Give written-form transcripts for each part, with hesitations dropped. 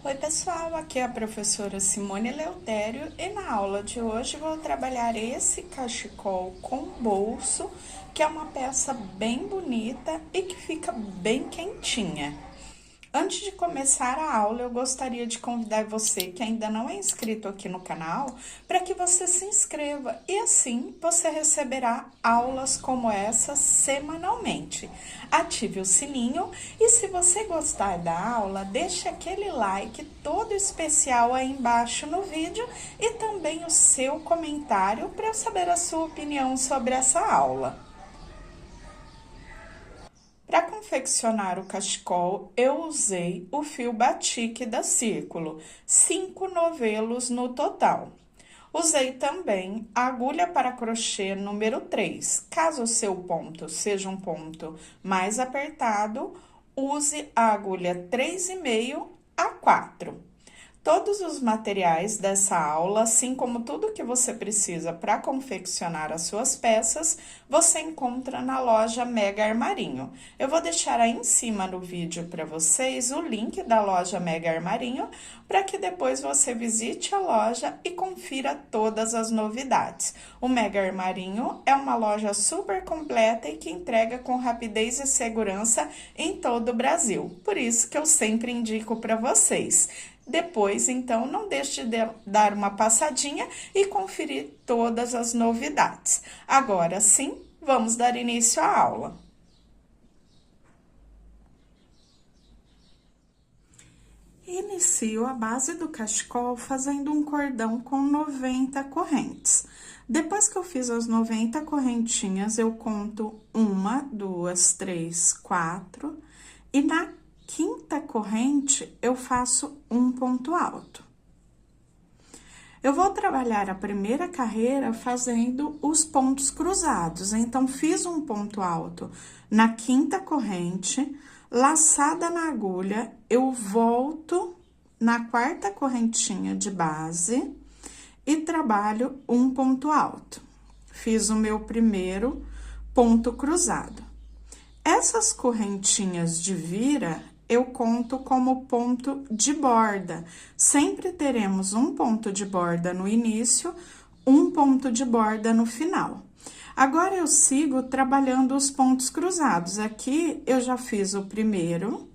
Oi pessoal, aqui é a professora Simone Eleutério e na aula de hoje vou trabalhar esse cachecol com bolso, que é uma peça bem bonita e que fica bem quentinha. Antes de começar a aula, eu gostaria de convidar você que ainda não é inscrito aqui no canal para que você se inscreva e assim você receberá aulas como essa semanalmente. Ative o sininho e se você gostar da aula, deixe aquele like todo especial aí embaixo no vídeo e também o seu comentário para eu saber a sua opinião sobre essa aula. Para confeccionar o cachecol, eu usei o fio batique da Círculo, 5 novelos no total. Usei também a agulha para crochê número 3. Caso o seu ponto seja um ponto mais apertado, use a agulha 3,5 a 4. Todos os materiais dessa aula, assim como tudo que você precisa para confeccionar as suas peças, você encontra na loja Mega Armarinho. Eu vou deixar aí em cima no vídeo para vocês o link da loja Mega Armarinho, para que depois você visite a loja e confira todas as novidades. O Mega Armarinho é uma loja super completa e que entrega com rapidez e segurança em todo o Brasil. Por isso que eu sempre indico para vocês. Depois, então, não deixe de dar uma passadinha e conferir todas as novidades. Agora sim, vamos dar início à aula. Inicio a base do cachecol fazendo um cordão com 90 correntes. Depois que eu fiz as 90 correntinhas, eu conto 1, 2, 3, 4 e na quinta corrente, eu faço um ponto alto. Eu vou trabalhar a primeira carreira fazendo os pontos cruzados. Então, fiz um ponto alto na quinta corrente, laçada na agulha, eu volto na quarta correntinha de base e trabalho um ponto alto. Fiz o meu primeiro ponto cruzado. Essas correntinhas de vira, eu conto como ponto de borda. Sempre teremos um ponto de borda no início, um ponto de borda no final. Agora, eu sigo trabalhando os pontos cruzados. Aqui, eu já fiz o primeiro.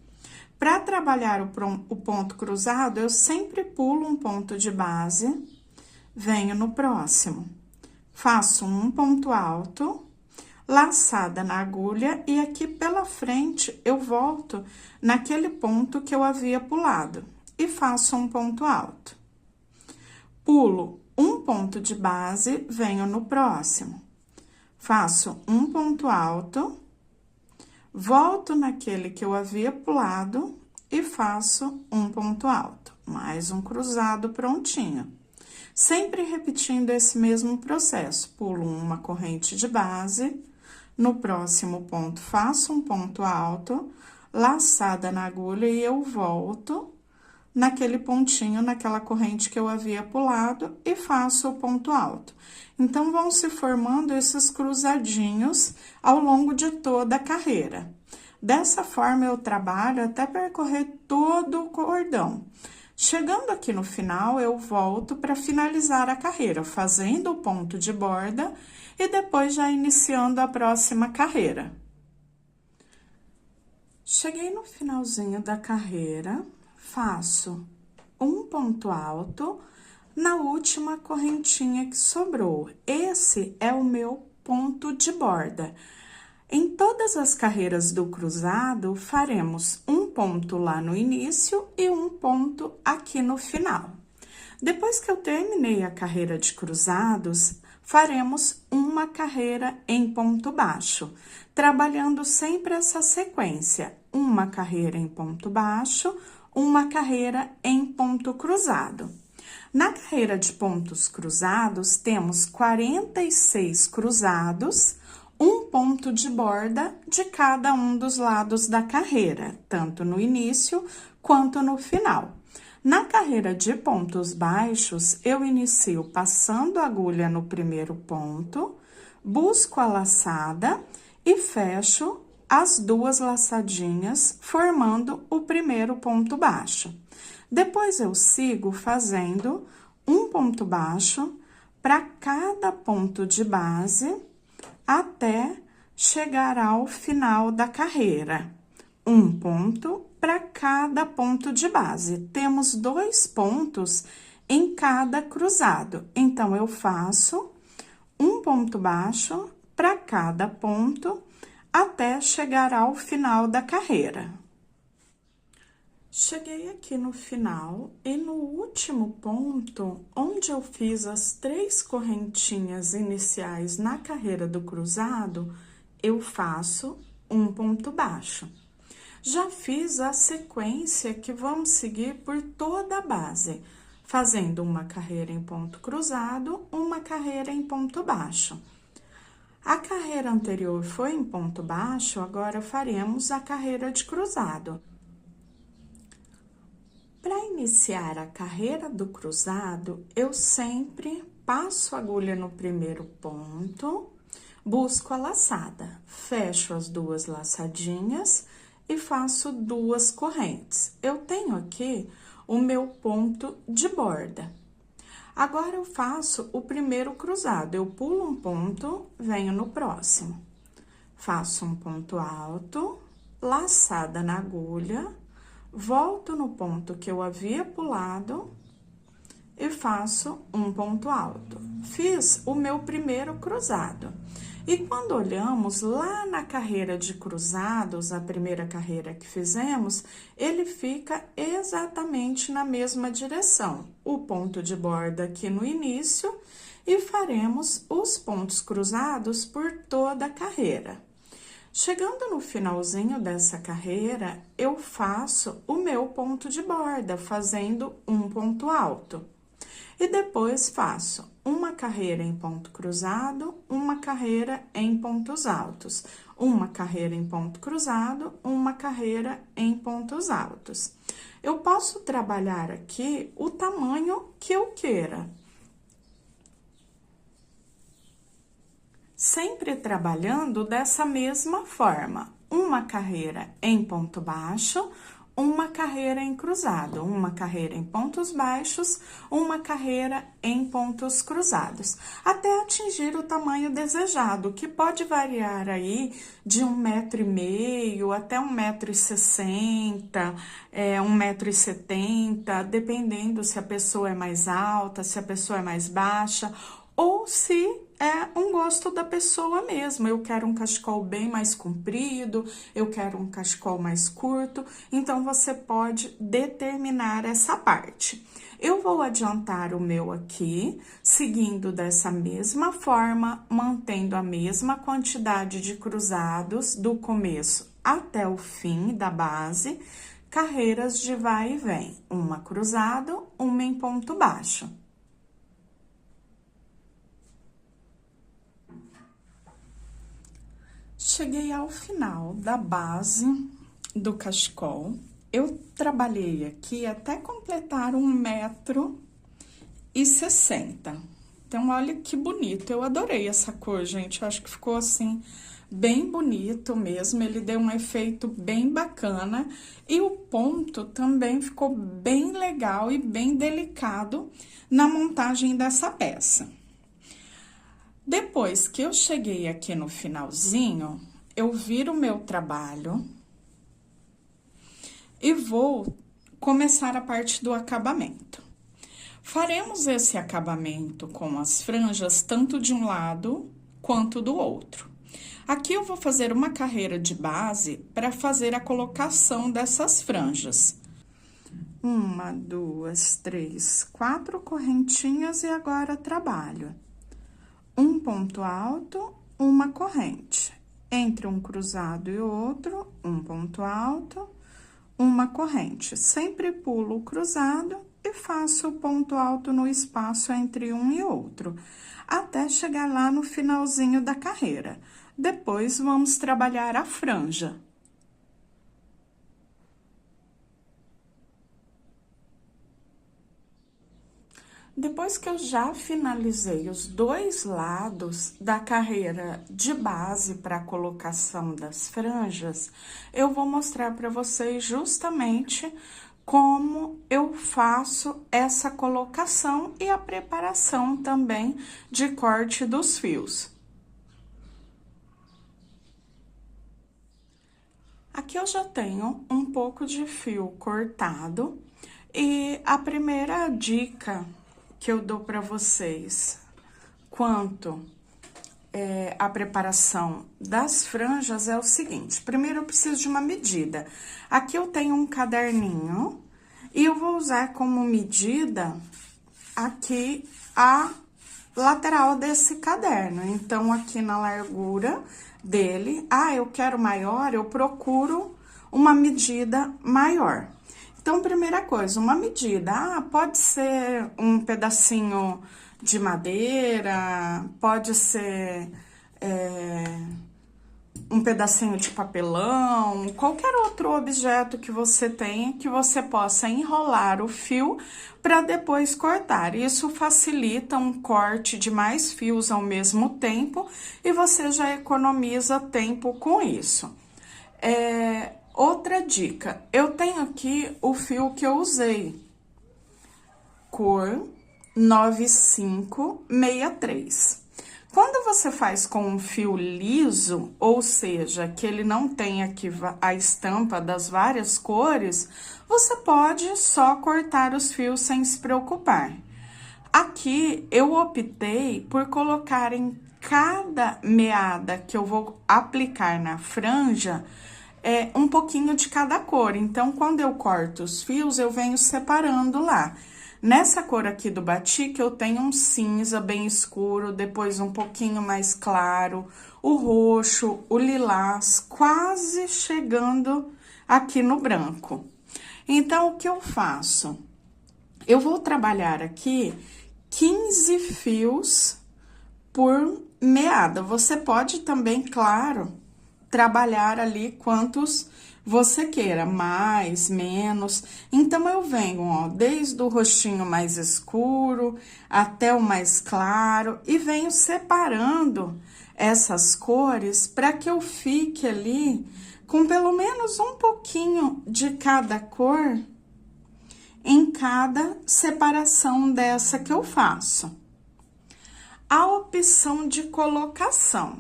Para trabalhar o ponto cruzado, eu sempre pulo um ponto de base, venho no próximo. Faço um ponto alto, laçada na agulha e aqui pela frente eu volto naquele ponto que eu havia pulado e faço um ponto alto. Pulo um ponto de base, venho no próximo. Faço um ponto alto, volto naquele que eu havia pulado e faço um ponto alto. Mais um cruzado prontinho. Sempre repetindo esse mesmo processo. Pulo uma corrente de base. No próximo ponto, faço um ponto alto, laçada na agulha e eu volto naquele pontinho, naquela corrente que eu havia pulado e faço o ponto alto. Então, vão se formando esses cruzadinhos ao longo de toda a carreira. Dessa forma, eu trabalho até percorrer todo o cordão. Chegando aqui no final, eu volto para finalizar a carreira, fazendo o ponto de borda e depois já iniciando a próxima carreira. Cheguei no finalzinho da carreira, faço um ponto alto na última correntinha que sobrou. Esse é o meu ponto de borda. Em todas as carreiras do cruzado, faremos um ponto lá no início e um ponto aqui no final. Depois que eu terminei a carreira de cruzados, faremos uma carreira em ponto baixo, trabalhando sempre essa sequência, uma carreira em ponto baixo, uma carreira em ponto cruzado. Na carreira de pontos cruzados, temos 46 cruzados, um ponto de borda de cada um dos lados da carreira, tanto no início quanto no final. Na carreira de pontos baixos, eu inicio passando a agulha no primeiro ponto, busco a laçada e fecho as duas laçadinhas, formando o primeiro ponto baixo. Depois, eu sigo fazendo um ponto baixo para cada ponto de base, até chegar ao final da carreira. Um ponto para cada ponto de base. Temos 2 pontos em cada cruzado. Então, eu faço um ponto baixo para cada ponto, até chegar ao final da carreira. Cheguei aqui no final e no último ponto, onde eu fiz as 3 correntinhas iniciais na carreira do cruzado, eu faço um ponto baixo. Já fiz a sequência que vamos seguir por toda a base, fazendo uma carreira em ponto cruzado, uma carreira em ponto baixo. A carreira anterior foi em ponto baixo, agora faremos a carreira de cruzado. Para iniciar a carreira do cruzado, eu sempre passo a agulha no primeiro ponto, busco a laçada, fecho as 2 laçadinhas e faço 2 correntes. Eu tenho aqui o meu ponto de borda. Agora, eu faço o primeiro cruzado, eu pulo um ponto, venho no próximo. Faço um ponto alto, laçada na agulha, volto no ponto que eu havia pulado e faço um ponto alto. Fiz o meu primeiro cruzado. E quando olhamos lá na carreira de cruzados, a primeira carreira que fizemos, ele fica exatamente na mesma direção. O ponto de borda aqui no início e faremos os pontos cruzados por toda a carreira. Chegando no finalzinho dessa carreira, eu faço o meu ponto de borda, fazendo um ponto alto. E depois faço uma carreira em ponto cruzado, uma carreira em pontos altos, uma carreira em ponto cruzado, uma carreira em pontos altos. Eu posso trabalhar aqui o tamanho que eu queira. Sempre trabalhando dessa mesma forma, uma carreira em ponto baixo, uma carreira em cruzado, uma carreira em pontos baixos, uma carreira em pontos cruzados, até atingir o tamanho desejado, que pode variar aí de 1,5 m até 1,60 m, 1,70 m, dependendo se a pessoa é mais alta, se a pessoa é mais baixa, ou se é um gosto da pessoa mesmo. Eu quero um cachecol bem mais comprido, eu quero um cachecol mais curto, então você pode determinar essa parte. Eu vou adiantar o meu aqui, seguindo dessa mesma forma, mantendo a mesma quantidade de cruzados do começo até o fim da base, carreiras de vai e vem, uma cruzado, uma em ponto baixo. Cheguei ao final da base do cachecol. Eu trabalhei aqui até completar 1,60 m. Então, olha que bonito. Eu adorei essa cor, gente. Eu acho que ficou assim, bem bonito mesmo. Ele deu um efeito bem bacana. E o ponto também ficou bem legal e bem delicado na montagem dessa peça. Depois que eu cheguei aqui no finalzinho, eu viro o meu trabalho e vou começar a parte do acabamento. Faremos esse acabamento com as franjas tanto de um lado quanto do outro. Aqui eu vou fazer uma carreira de base para fazer a colocação dessas franjas. 1, 2, 3, 4 correntinhas e agora trabalho. Um ponto alto, uma corrente. Entre um cruzado e outro, um ponto alto, uma corrente. Sempre pulo o cruzado e faço o ponto alto no espaço entre um e outro, até chegar lá no finalzinho da carreira. Depois, vamos trabalhar a franja. Depois que eu já finalizei os dois lados da carreira de base para a colocação das franjas, eu vou mostrar para vocês justamente como eu faço essa colocação e a preparação também de corte dos fios. Aqui eu já tenho um pouco de fio cortado e a primeira dica que eu dou para vocês quanto a preparação das franjas é o seguinte: primeiro eu preciso de uma medida. Aqui eu tenho um caderninho e eu vou usar como medida aqui a lateral desse caderno. Então, aqui na largura dele, eu quero maior, eu procuro uma medida maior. Então, primeira coisa, uma medida, pode ser um pedacinho de madeira, pode ser um pedacinho de papelão, qualquer outro objeto que você tenha, que você possa enrolar o fio para depois cortar. Isso facilita um corte de mais fios ao mesmo tempo e você já economiza tempo com isso. Outra dica, eu tenho aqui o fio que eu usei, cor 9563. Quando você faz com um fio liso, ou seja, que ele não tem aqui a estampa das várias cores, você pode só cortar os fios sem se preocupar. Aqui eu optei por colocar em cada meada que eu vou aplicar na franja, um pouquinho de cada cor. Então, quando eu corto os fios, eu venho separando lá. Nessa cor aqui do batik, eu tenho um cinza bem escuro, depois um pouquinho mais claro, o roxo, o lilás, quase chegando aqui no branco. Então, o que eu faço? Eu vou trabalhar aqui 15 fios por meada. Você pode também, claro, trabalhar ali quantos você queira, mais, menos. Então, eu venho, desde o roxinho mais escuro até o mais claro e venho separando essas cores para que eu fique ali com pelo menos um pouquinho de cada cor em cada separação dessa que eu faço. A opção de colocação.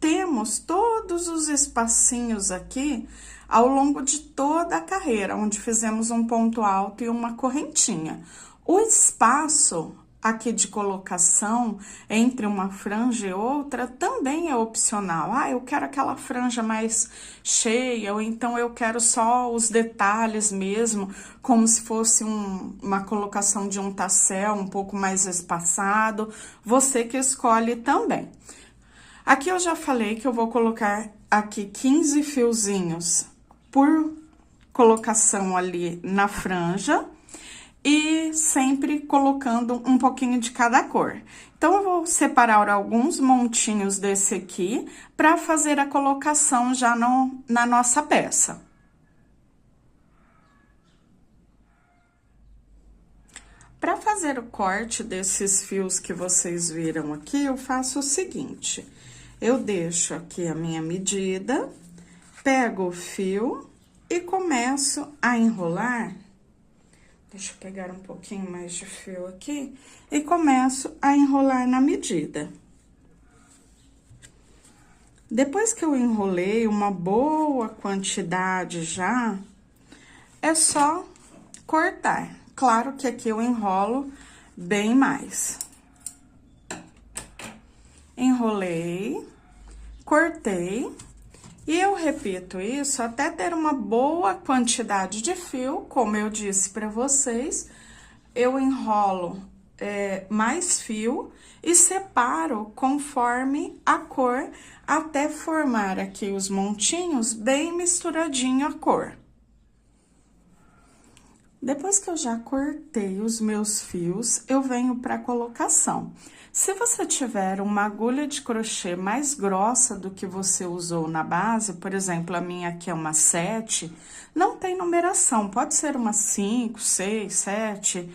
Temos todos os espacinhos aqui ao longo de toda a carreira, onde fizemos um ponto alto e uma correntinha. O espaço aqui de colocação entre uma franja e outra também é opcional. Eu quero aquela franja mais cheia, ou então eu quero só os detalhes mesmo, como se fosse uma colocação de um tassel um pouco mais espaçado. Você que escolhe também. Aqui eu já falei que eu vou colocar aqui 15 fiozinhos por colocação ali na franja e sempre colocando um pouquinho de cada cor. Então, eu vou separar alguns montinhos desse aqui para fazer a colocação já na nossa peça. Para fazer o corte desses fios que vocês viram aqui, eu faço o seguinte: eu deixo aqui a minha medida, pego o fio e começo a enrolar. Deixa eu pegar um pouquinho mais de fio aqui e começo a enrolar na medida. Depois que eu enrolei uma boa quantidade já, é só cortar. Claro que aqui eu enrolo bem mais. Enrolei, cortei, e eu repito isso até ter uma boa quantidade de fio. Como eu disse para vocês, eu enrolo mais fio e separo conforme a cor, até formar aqui os montinhos bem misturadinho a cor. Depois que eu já cortei os meus fios, eu venho para a colocação. Se você tiver uma agulha de crochê mais grossa do que você usou na base, por exemplo, a minha aqui é uma 7, não tem numeração, pode ser uma 5, 6, 7,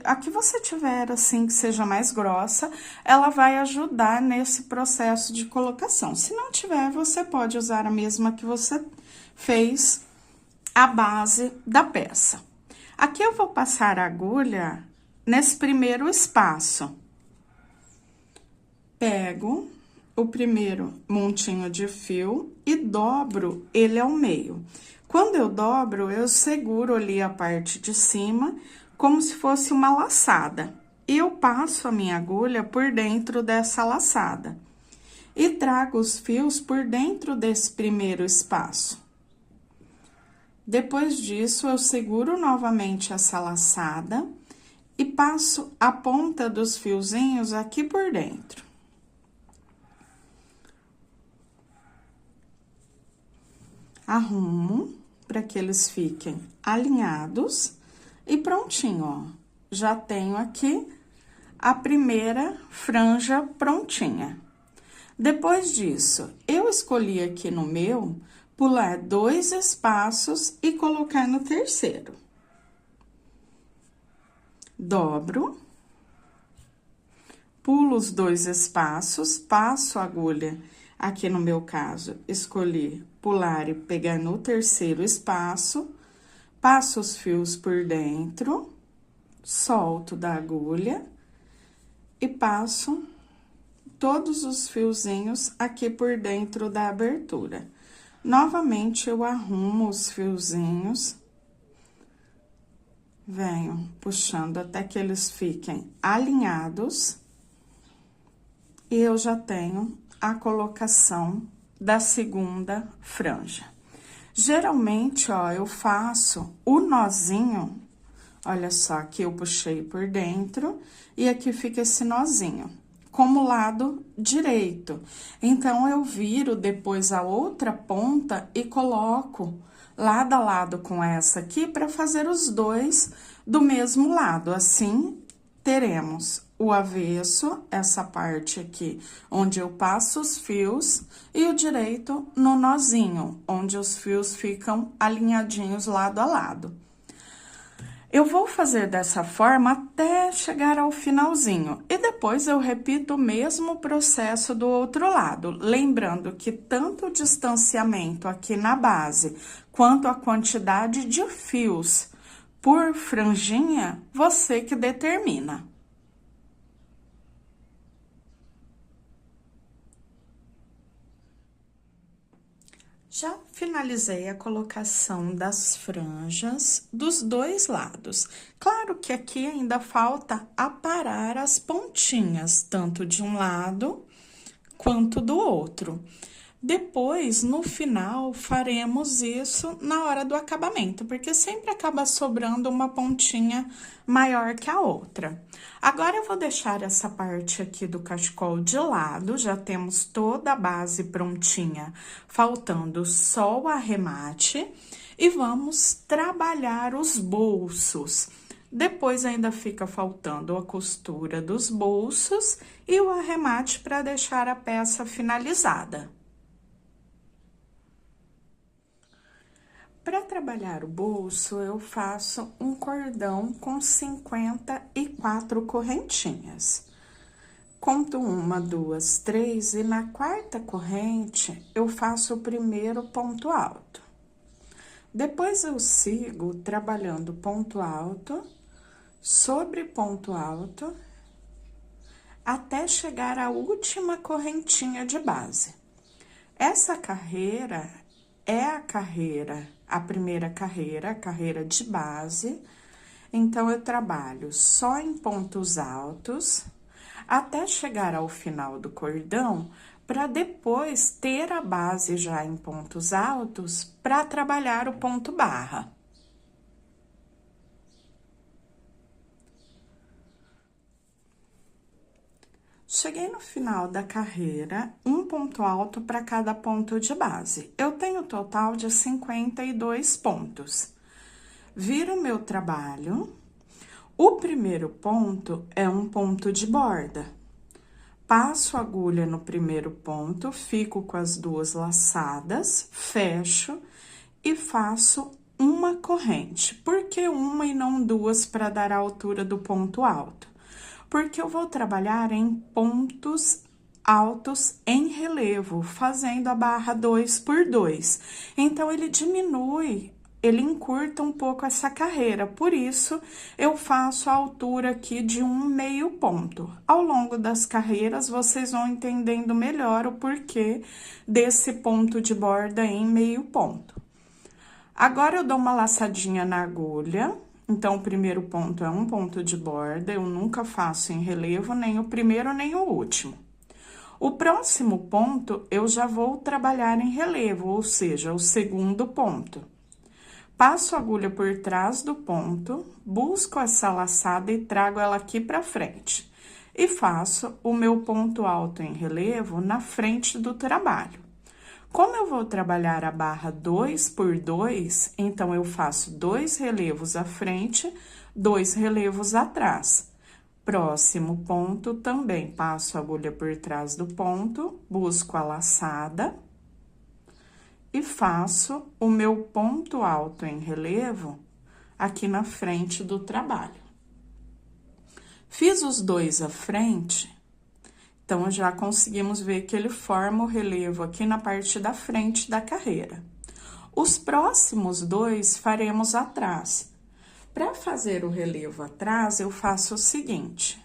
a que você tiver, assim, que seja mais grossa, ela vai ajudar nesse processo de colocação. Se não tiver, você pode usar a mesma que você fez a base da peça. Aqui eu vou passar a agulha nesse primeiro espaço. Pego o primeiro montinho de fio e dobro ele ao meio. Quando eu dobro, eu seguro ali a parte de cima, como se fosse uma laçada. E eu passo a minha agulha por dentro dessa laçada. E trago os fios por dentro desse primeiro espaço. Depois disso, eu seguro novamente essa laçada e passo a ponta dos fiozinhos aqui por dentro. Arrumo para que eles fiquem alinhados e prontinho, ó. Já tenho aqui a primeira franja prontinha. Depois disso, eu escolhi aqui no meu pular 2 espaços e colocar no terceiro. Dobro, pulo os 2 espaços, passo a agulha. Aqui no meu caso, escolhi pular e pegar no terceiro espaço, passo os fios por dentro, solto da agulha e passo todos os fiozinhos aqui por dentro da abertura. Novamente, eu arrumo os fiozinhos, venho puxando até que eles fiquem alinhados e eu já tenho a colocação da segunda franja. Geralmente, ó, eu faço o nozinho, olha só, aqui eu puxei por dentro e aqui fica esse nozinho, como lado direito. Então, eu viro depois a outra ponta e coloco lado a lado com essa aqui para fazer os dois do mesmo lado. Assim, teremos o avesso, essa parte aqui, onde eu passo os fios, e o direito no nozinho, onde os fios ficam alinhadinhos lado a lado. Eu vou fazer dessa forma até chegar ao finalzinho, e depois eu repito o mesmo processo do outro lado, lembrando que tanto o distanciamento aqui na base, quanto a quantidade de fios por franjinha, você que determina. Já finalizei a colocação das franjas dos dois lados. Claro que aqui ainda falta aparar as pontinhas, tanto de um lado quanto do outro. Depois, no final, faremos isso na hora do acabamento, porque sempre acaba sobrando uma pontinha maior que a outra. Agora, eu vou deixar essa parte aqui do cachecol de lado, já temos toda a base prontinha, faltando só o arremate, e vamos trabalhar os bolsos. Depois, ainda fica faltando a costura dos bolsos e o arremate para deixar a peça finalizada. Para trabalhar o bolso, eu faço um cordão com 54 correntinhas. Conto 1, 2, 3 e na quarta corrente eu faço o primeiro ponto alto. Depois eu sigo trabalhando ponto alto sobre ponto alto até chegar à última correntinha de base. Essa carreira é a primeira carreira, a carreira de base. Então, eu trabalho só em pontos altos, até chegar ao final do cordão, para depois ter a base já em pontos altos, para trabalhar o ponto barra. Cheguei no final da carreira, um ponto alto para cada ponto de base. Eu tenho um total de 52 pontos. Viro meu trabalho. O primeiro ponto é um ponto de borda. Passo a agulha no primeiro ponto, fico com as duas laçadas, fecho e faço uma corrente. Por que uma e não duas para dar a altura do ponto alto? Porque eu vou trabalhar em pontos altos em relevo, fazendo a barra 2 por 2. Então, ele diminui, ele encurta um pouco essa carreira, por isso, eu faço a altura aqui de um meio ponto. Ao longo das carreiras, vocês vão entendendo melhor o porquê desse ponto de borda em meio ponto. Agora, eu dou uma laçadinha na agulha. Então, o primeiro ponto é um ponto de borda, eu nunca faço em relevo, nem o primeiro, nem o último. O próximo ponto, eu já vou trabalhar em relevo, ou seja, o segundo ponto. Passo a agulha por trás do ponto, busco essa laçada e trago ela aqui pra frente. E faço o meu ponto alto em relevo na frente do trabalho. Como eu vou trabalhar a barra 2 por 2, então, eu faço 2 relevos à frente, 2 relevos atrás. Próximo ponto, também passo a agulha por trás do ponto, busco a laçada e faço o meu ponto alto em relevo aqui na frente do trabalho. Fiz os 2 à frente, então, já conseguimos ver que ele forma o relevo aqui na parte da frente da carreira. Os próximos 2 faremos atrás. Para fazer o relevo atrás, eu faço o seguinte: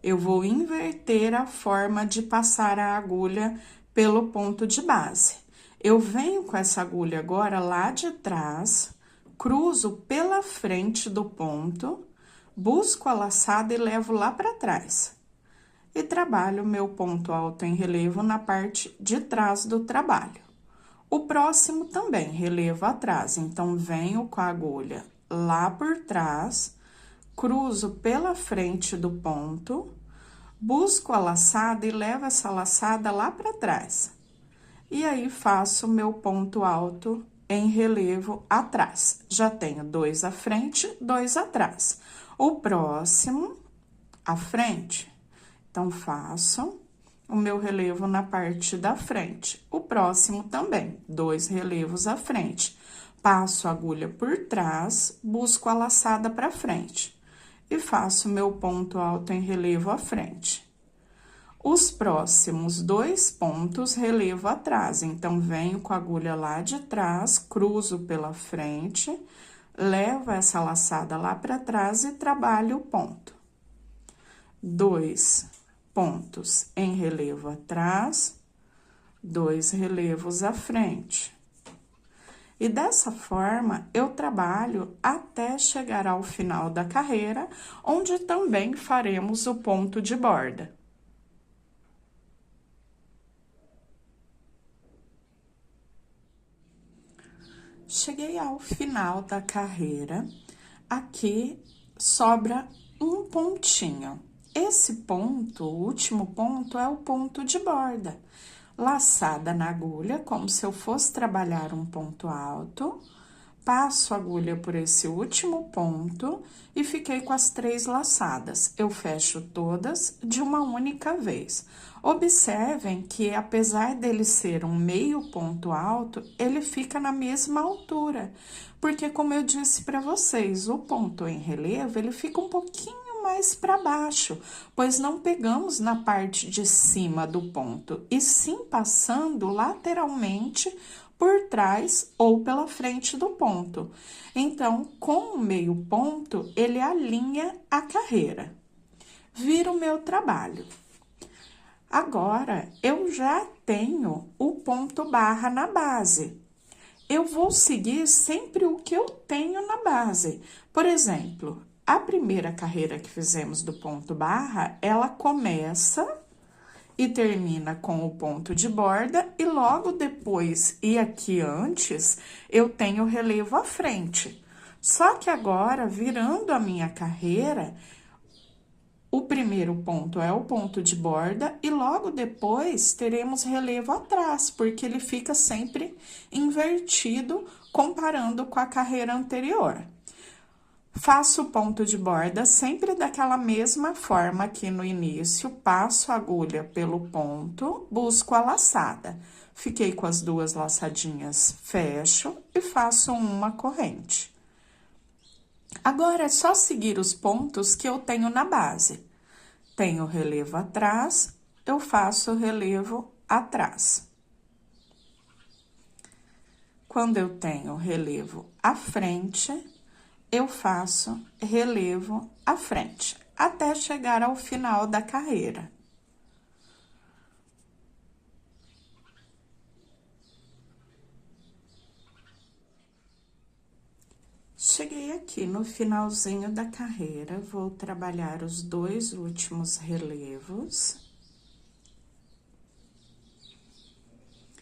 eu vou inverter a forma de passar a agulha pelo ponto de base. Eu venho com essa agulha agora lá de trás, cruzo pela frente do ponto, busco a laçada e levo lá para trás. E trabalho o meu ponto alto em relevo na parte de trás do trabalho. O próximo também, relevo atrás, então, venho com a agulha lá por trás, cruzo pela frente do ponto, busco a laçada e levo essa laçada lá para trás. E aí, faço o meu ponto alto em relevo atrás. Já tenho 2 à frente, 2 atrás. O próximo, à frente, então, faço o meu relevo na parte da frente. O próximo também, 2 relevos à frente. Passo a agulha por trás, busco a laçada para frente e faço meu ponto alto em relevo à frente. Os próximos 2 pontos, relevo atrás, então, venho com a agulha lá de trás, cruzo pela frente, levo essa laçada lá para trás e trabalho o ponto. 2 pontos em relevo atrás, 2 relevos à frente. E dessa forma, eu trabalho até chegar ao final da carreira, onde também faremos o ponto de borda. Cheguei ao final da carreira, aqui sobra um pontinho. Esse ponto, o último ponto, é o ponto de borda. Laçada na agulha, como se eu fosse trabalhar um ponto alto, passo a agulha por esse último ponto e fiquei com as 3 laçadas. Eu fecho todas de uma única vez. Observem que, apesar dele ser um meio ponto alto, ele fica na mesma altura, porque, como eu disse para vocês, o ponto em relevo, ele fica um pouquinho mais para baixo, pois não pegamos na parte de cima do ponto, e sim passando lateralmente por trás ou pela frente do ponto. Então, com o meio ponto, ele alinha a carreira. Vira o meu trabalho. Agora, eu já tenho o ponto barra na base. Eu vou seguir sempre o que eu tenho na base. Por exemplo, a primeira carreira que fizemos do ponto barra, ela começa e termina com o ponto de borda, e logo depois, e aqui antes, eu tenho relevo à frente. Só que agora, virando a minha carreira, o primeiro ponto é o ponto de borda, e logo depois teremos relevo atrás, porque ele fica sempre invertido, comparando com a carreira anterior. Faço o ponto de borda sempre daquela mesma forma aqui no início, passo a agulha pelo ponto, busco a laçada. Fiquei com as duas laçadinhas, fecho e faço uma corrente. Agora, é só seguir os pontos que eu tenho na base. Tenho relevo atrás, eu faço relevo atrás. Quando eu tenho relevo à frente, eu faço relevo à frente, até chegar ao final da carreira. Cheguei aqui no finalzinho da carreira, vou trabalhar os dois últimos relevos.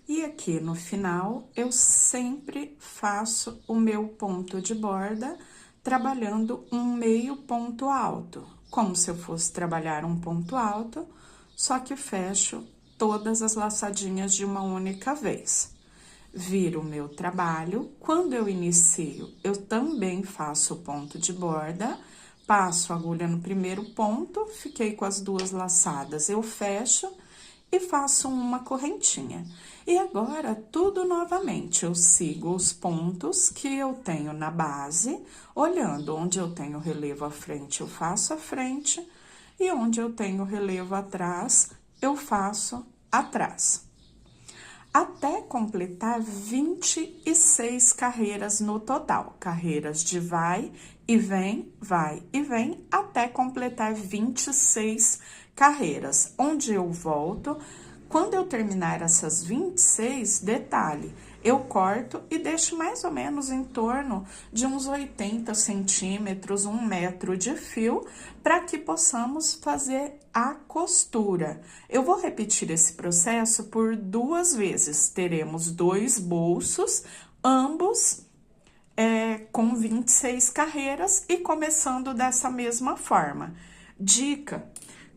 E aqui no final, eu sempre faço o meu ponto de borda, trabalhando um meio ponto alto, como se eu fosse trabalhar um ponto alto, só que fecho todas as laçadinhas de uma única vez. Viro o meu trabalho, quando eu inicio, eu também faço o ponto de borda, passo a agulha no primeiro ponto, fiquei com as duas laçadas, eu fecho e faço uma correntinha. E agora, tudo novamente, eu sigo os pontos que eu tenho na base, olhando onde eu tenho relevo à frente, eu faço à frente, e onde eu tenho relevo atrás, eu faço atrás. Até completar 26 carreiras no total, carreiras de vai e vem, até completar 26 carreiras, onde eu volto. Quando eu terminar essas 26, detalhe, eu corto e deixo mais ou menos em torno de uns 80 centímetros, 1 metro de fio, para que possamos fazer a costura. Eu vou repetir esse processo por 2 vezes, teremos 2 bolsos, ambos com 26 carreiras e começando dessa mesma forma. Dica: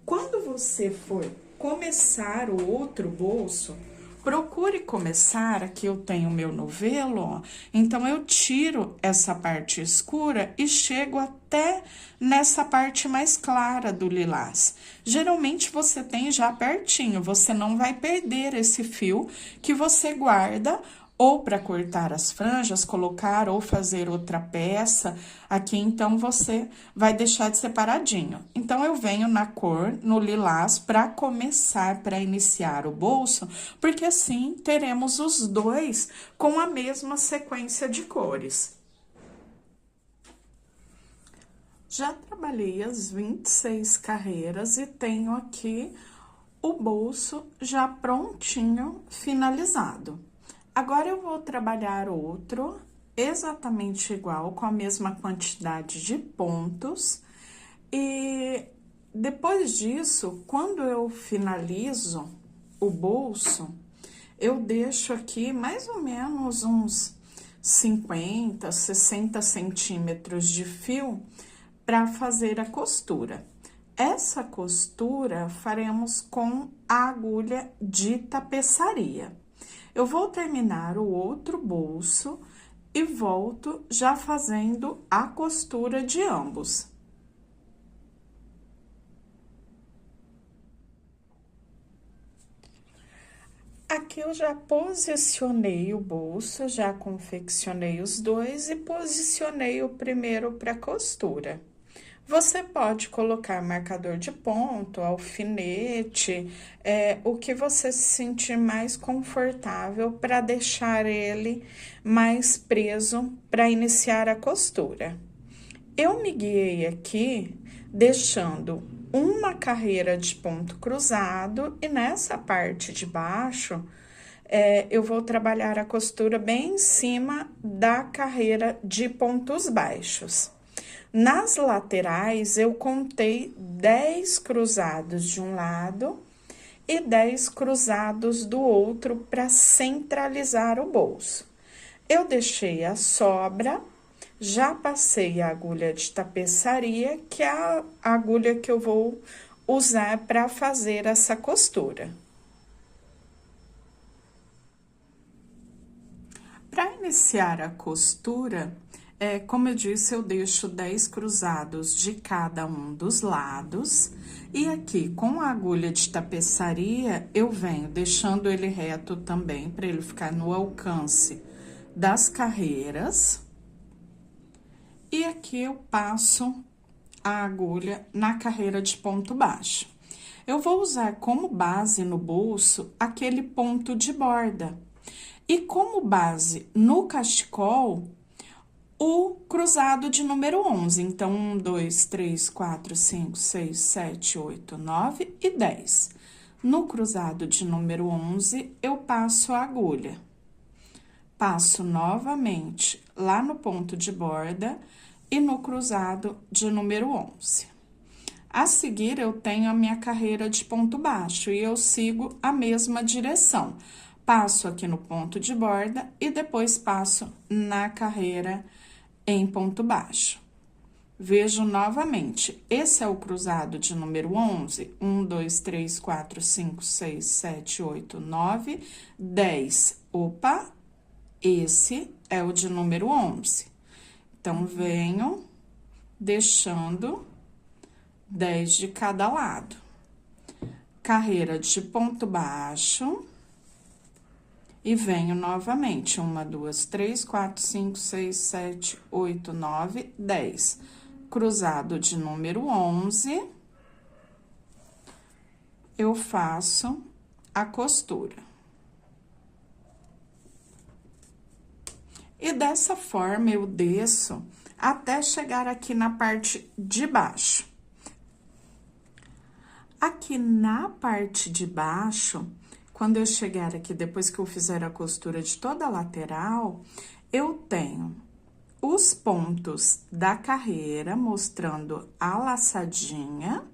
quando você for começar o outro bolso, procure começar, aqui eu tenho meu novelo, ó, então eu tiro essa parte escura e chego até nessa parte mais clara do lilás. Geralmente você tem já pertinho, você não vai perder esse fio que você guarda ou para cortar as franjas, colocar ou fazer outra peça, aqui então você vai deixar de separadinho. Então, eu venho na cor, no lilás, para começar, para iniciar o bolso, porque assim teremos os dois com a mesma sequência de cores. Já trabalhei as 26 carreiras e tenho aqui o bolso já prontinho, finalizado. Agora, eu vou trabalhar outro, exatamente igual, com a mesma quantidade de pontos. E depois disso, quando eu finalizo o bolso, eu deixo aqui mais ou menos uns 50, 60 centímetros de fio para fazer a costura. Essa costura faremos com a agulha de tapeçaria. Eu vou terminar o outro bolso e volto já fazendo a costura de ambos. Aqui eu já posicionei o bolso, já confeccionei os dois e posicionei o primeiro para costura. Você pode colocar marcador de ponto, alfinete, o que você se sentir mais confortável para deixar ele mais preso para iniciar a costura. Eu me guiei aqui deixando uma carreira de ponto cruzado e nessa parte de baixo eu vou trabalhar a costura bem em cima da carreira de pontos baixos. Nas laterais, eu contei 10 cruzados de um lado e 10 cruzados do outro para centralizar o bolso. Eu deixei a sobra, já passei a agulha de tapeçaria, que é a agulha que eu vou usar para fazer essa costura. Para iniciar a costura, Como eu disse, eu deixo 10 cruzados de cada um dos lados. E aqui, com a agulha de tapeçaria, eu venho deixando ele reto também, para ele ficar no alcance das carreiras. E aqui eu passo a agulha na carreira de ponto baixo. Eu vou usar como base no bolso aquele ponto de borda. E como base no cachecol, o cruzado de número 11. Então, 1, 2, 3, 4, 5, 6, 7, 8, 9 e 10. No cruzado de número 11, eu passo a agulha. Passo novamente lá no ponto de borda e no cruzado de número 11. A seguir, eu tenho a minha carreira de ponto baixo e eu sigo a mesma direção. Passo aqui no ponto de borda e depois passo na carreira em ponto baixo. Vejo novamente, esse é o cruzado de número 11, 1, 2, 3, 4, 5, 6, 7, 8, 9, 10. Opa, esse é o de número 11. Então, venho deixando 10 de cada lado. Carreira de ponto baixo. E venho novamente, 1, 2, 3, 4, 5, 6, 7, 8, 9, 10. Cruzado de número 11, eu faço a costura. E dessa forma, eu desço até chegar aqui na parte de baixo. Aqui na parte de baixo, quando eu chegar aqui, depois que eu fizer a costura de toda a lateral, eu tenho os pontos da carreira, mostrando a laçadinha,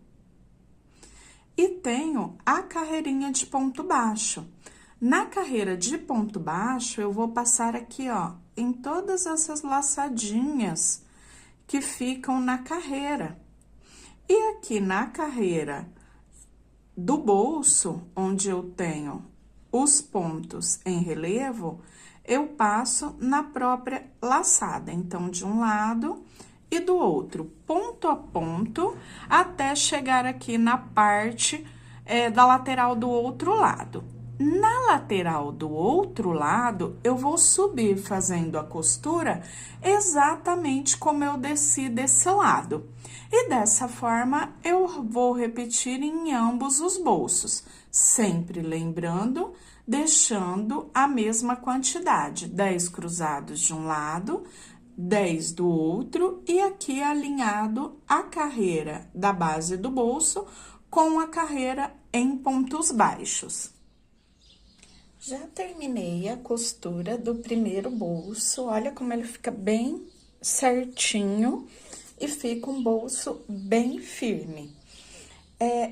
e tenho a carreirinha de ponto baixo. Na carreira de ponto baixo, eu vou passar aqui, ó, em todas essas laçadinhas que ficam na carreira. E aqui na carreira do bolso, onde eu tenho os pontos em relevo, eu passo na própria laçada. Então, de um lado e do outro, ponto a ponto, até chegar aqui na parte da lateral do outro lado. Na lateral do outro lado, eu vou subir fazendo a costura exatamente como eu desci desse lado. E dessa forma, eu vou repetir em ambos os bolsos, sempre lembrando, deixando a mesma quantidade, 10 cruzados de um lado, 10 do outro, e aqui alinhado a carreira da base do bolso com a carreira em pontos baixos. Já terminei a costura do primeiro bolso, olha como ele fica bem certinho e fica um bolso bem firme.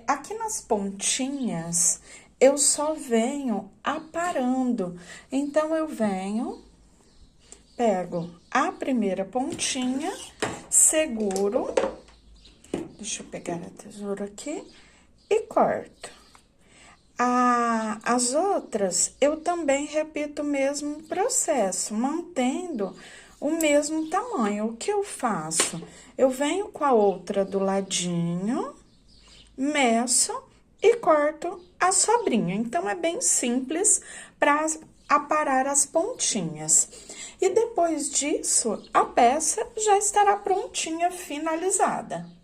Aqui nas pontinhas, eu só venho aparando, então, eu venho, pego a primeira pontinha, seguro, deixa eu pegar a tesoura aqui, e corto. As outras, eu também repito o mesmo processo, mantendo o mesmo tamanho. O que eu faço? Eu venho com a outra do ladinho, meço e corto a sobrinha. Então, é bem simples para aparar as pontinhas. E depois disso, a peça já estará prontinha, finalizada.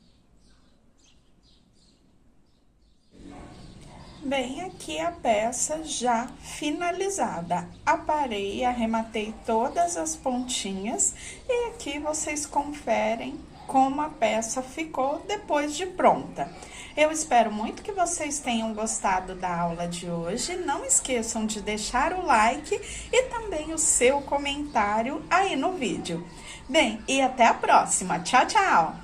Bem, aqui a peça já finalizada. Aparei, arrematei todas as pontinhas e aqui vocês conferem como a peça ficou depois de pronta. Eu espero muito que vocês tenham gostado da aula de hoje. Não esqueçam de deixar o like e também o seu comentário aí no vídeo. Bem, e até a próxima. Tchau, tchau!